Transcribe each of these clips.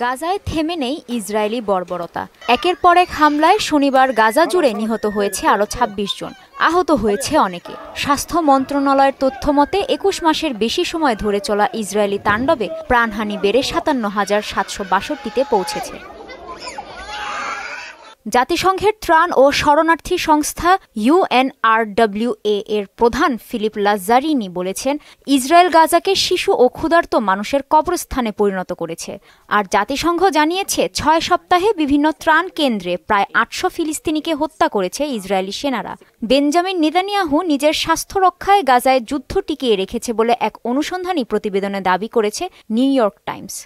গাজায় থেমে নেই ইসরায়েলি বর্বরতা। একের পর এক হামলায় শনিবার গাজা জুড়ে নিহত হয়েছে আরও ২৬ জন, আহত হয়েছে অনেকে। স্বাস্থ্য মন্ত্রণালয়ের তথ্য মতে ২১ মাসের বেশি সময় ধরে চলা ইসরায়েলি তাণ্ডবে প্রাণহানি বেড়ে ৫৭,৭৬২-তে পৌঁছেছে। জাতিসংঘের ত্রাণ ও শরণার্থী সংস্থা UNRWA এর প্রধান ফিলিপ লাজ্জারিনি বলেছেন, ইসরায়েল গাজাকে শিশু ও ক্ষুধার্ত মানুষের কবরস্থানে পরিণত করেছে। আর জাতিসংঘ জানিয়েছে ৬ সপ্তাহে বিভিন্ন ত্রাণ কেন্দ্রে প্রায় ৮০০ ফিলিস্তিনিকে হত্যা করেছে ইসরায়েলি সেনারা। বেঞ্জামিন নেতানিয়াহু নিজের স্বাস্থ্য রক্ষায় গাজায় যুদ্ধ টিকিয়ে রেখেছে বলে এক অনুসন্ধানী প্রতিবেদনে দাবি করেছে নিউ ইয়র্ক টাইমস।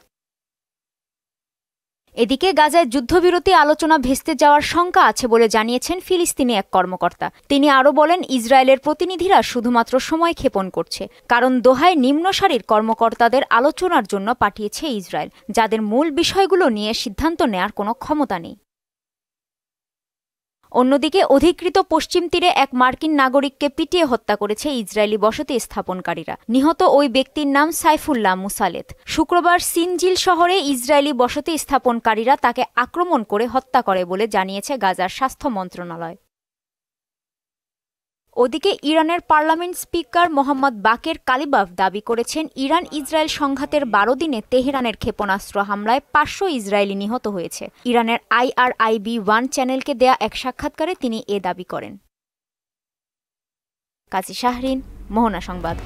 এদিকে গাজায় যুদ্ধবিরতি আলোচনা ভেস্তে যাওয়ার শঙ্কা আছে বলে জানিয়েছেন ফিলিস্তিনি এক কর্মকর্তা। তিনি আরও বলেন, ইসরায়েলের প্রতিনিধিরা শুধুমাত্র সময় ক্ষেপণ করছে, কারণ দোহায় নিম্নসারির কর্মকর্তাদের আলোচনার জন্য পাঠিয়েছে ইসরায়েল, যাদের মূল বিষয়গুলো নিয়ে সিদ্ধান্ত নেয়ার কোনো ক্ষমতা নেই। অন্যদিকে অধিকৃত পশ্চিম তীরে এক মার্কিন নাগরিককে পিটিয়ে হত্যা করেছে ইসরায়েলি বসতি স্থাপনকারীরা। নিহত ওই ব্যক্তির নাম সাইফুল্লাহ মুসালেত। শুক্রবার সিনজিল শহরে ইসরায়েলি বসতি স্থাপনকারীরা তাকে আক্রমণ করে হত্যা করে বলে জানিয়েছে গাজার স্বাস্থ্য মন্ত্রণালয়। ওদিকে ইরানের পার্লামেন্ট স্পিকার মোহাম্মদ বাকের কালিবাফ দাবি করেছেন, ইরান ইসরায়েল সংঘাতের ১২ দিনে তেহরানের ক্ষেপণাস্ত্র হামলায় ৫০০ ইসরায়েলি নিহত হয়েছে। ইরানের IRIB-1 চ্যানেলকে দেয়া এক সাক্ষাৎকারে তিনি এ দাবি করেন। কাজী শাহরিন, মোহনা সংবাদ।